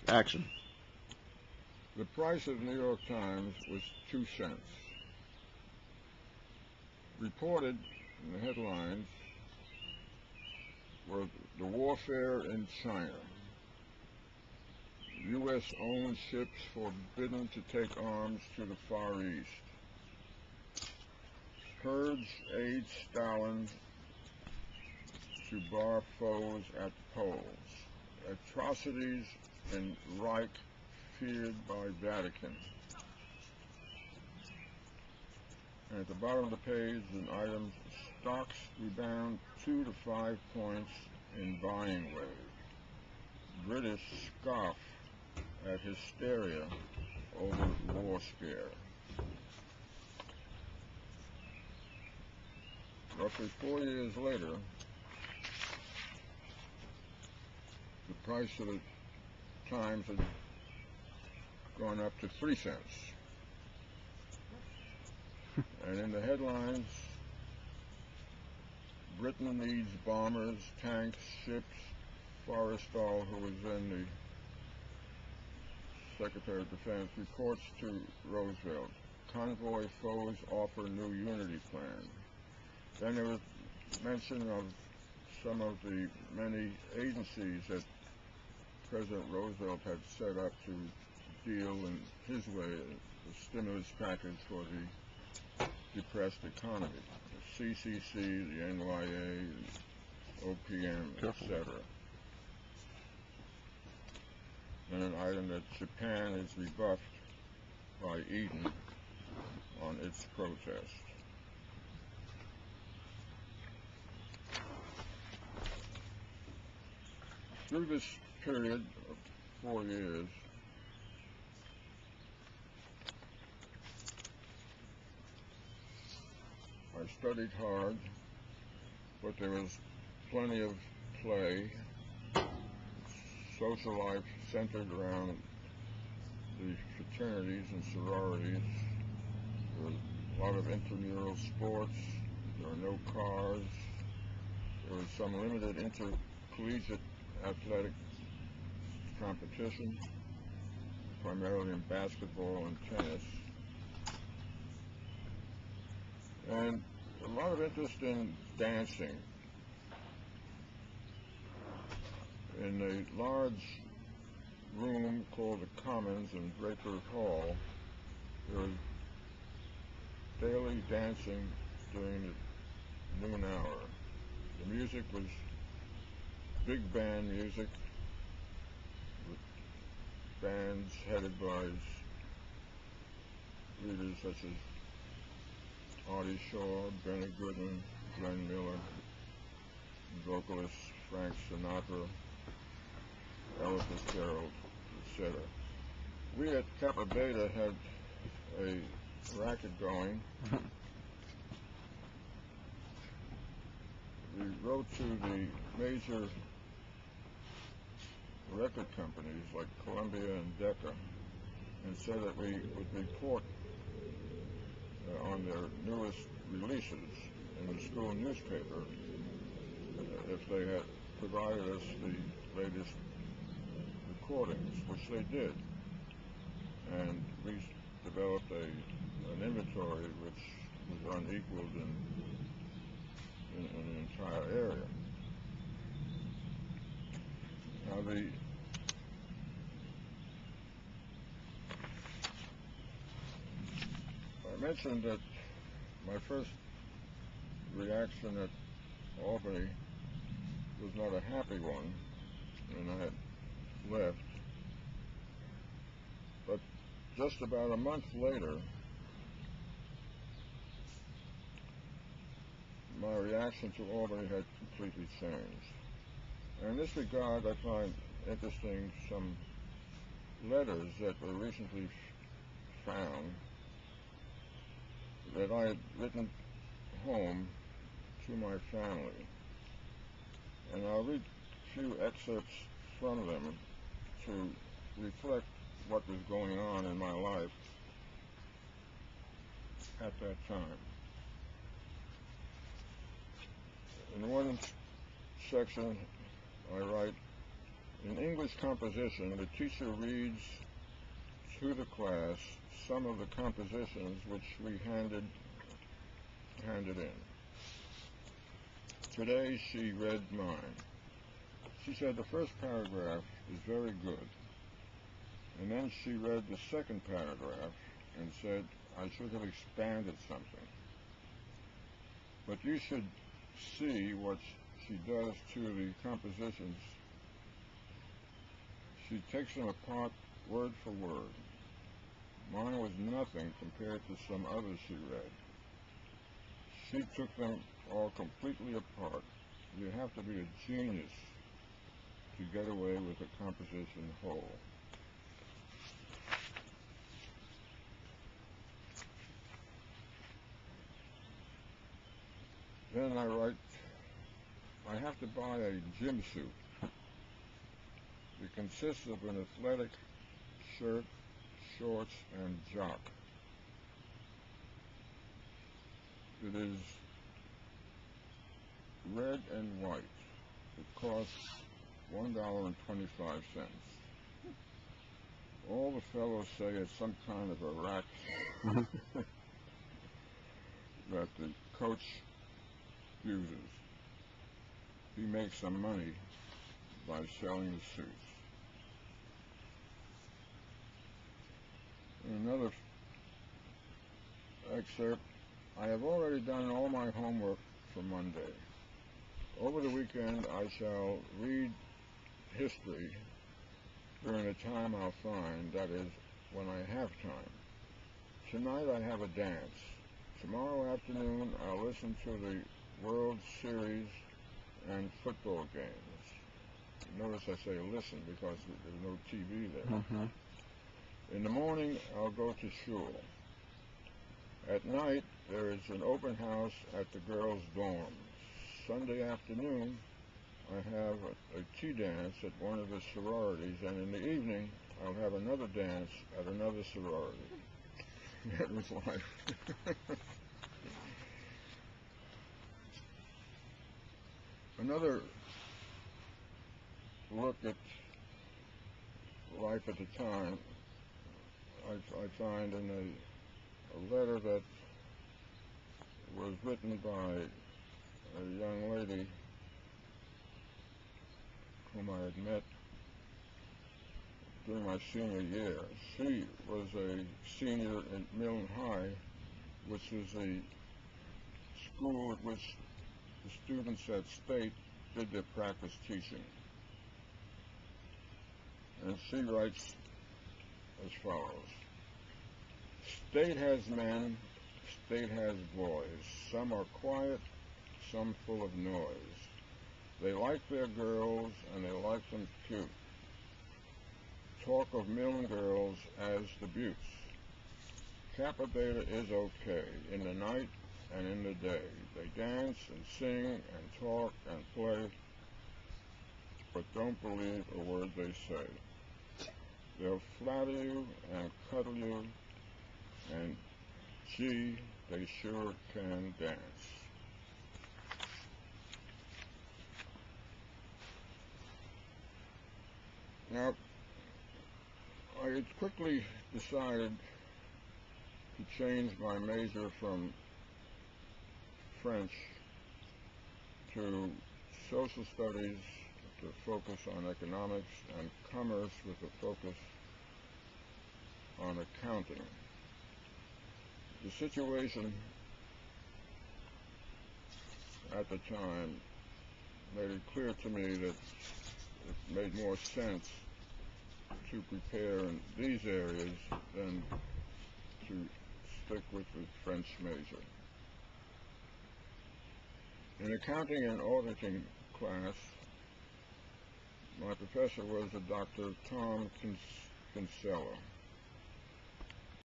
Action. The price of the New York Times was 2 cents. Reported in the headlines were the warfare in China. U.S.-owned ships forbidden to take arms to the Far East. Herds aid Stalin to bar foes at polls. Atrocities in Reich feared by Vatican. And at the bottom of the page, an item, stocks rebound 2 to 5 points in buying wave. British scoff at hysteria over war scare. Roughly 4 years later, the price of the Times had gone up to 3 cents. And in the headlines, Britain needs bombers, tanks, ships. Forrestal, who was then the Secretary of Defense, reports to Roosevelt. Convoy foes offer new unity plan. Then there was mention of some of the many agencies that President Roosevelt had set up to deal in his way the stimulus package for the depressed economy. The CCC, the NYA, OPM, etc. And an item that Japan is rebuffed by Eden on its protest. Through this period of 4 years, I studied hard, but there was plenty of play, social life centered around the fraternities and sororities. There was a lot of intramural sports. There were no cars. There was some limited intercollegiate athletic competition, primarily in basketball and tennis. And a lot of interest in dancing. In a large room called the Commons in Draper Hall, there was daily dancing during the noon hour. The music was big band music, with bands headed by leaders such as Artie Shaw, Benny Goodman, Glenn Miller, vocalists Frank Sinatra, Ella Fitzgerald, etc. We at Kappa Beta had a racket going. We wrote to the major record companies like Columbia and Decca and said that we would report on their newest releases in the school newspaper if they had provided us the latest recordings, which they did. And we developed an inventory which was unequaled in the entire area. Now I mentioned that my first reaction at Albany was not a happy one, and I had left. But just about a month later, my reaction to Albany had completely changed. And in this regard, I find interesting some letters that were recently found that I had written home to my family. And I'll read a few excerpts from them to reflect what was going on in my life at that time. In one section, I write, "In English English composition, the teacher reads to the class some of the compositions which we handed in. Today she read mine. She said the first paragraph is very good, and then she read the second paragraph and said I should have expanded something. But you should see what she does to the compositions. She takes them apart word for word. Mine was nothing compared to some others she read. She took them all completely apart. You have to be a genius to get away with a composition whole. Then I write, I have to buy a gym suit. It consists of an athletic shirt, shorts, and jock. It is red and white. It costs $1.25. All the fellows say it's some kind of a racket that the coach uses. He makes some money by selling the suits. Another excerpt, I have already done all my homework for Monday. Over the weekend I shall read history during the time I'll find, that is, when I have time. Tonight I have a dance. Tomorrow afternoon I'll listen to the World Series and football games. Notice I say listen because there's no TV there. In the morning I'll go to shul. At night there is an open house at the girls' dorm. Sunday afternoon I have a tea dance at one of the sororities, and in the evening I'll have another dance at another sorority. That was life. Another look at life at the time, I find in a letter that was written by a young lady whom I had met during my senior year. She was a senior at Milne High, which is a school at which the students at State did their practice teaching. And she writes as follows. State has men, State has boys. Some are quiet, some full of noise. They like their girls, and they like them cute. Talk of Milne girls as the Buttes. Kappa Beta is okay in the night and in the day. They dance and sing and talk and play, but don't believe a word they say. They'll flatter you and cuddle you, and gee, they sure can dance. Now, I had quickly decided to change my major from French to social studies to focus on economics, and commerce with a focus on accounting. The situation at the time made it clear to me that it made more sense to prepare in these areas than to stick with the French major. In accounting and auditing class, my professor was a Dr. Tom Kinsella.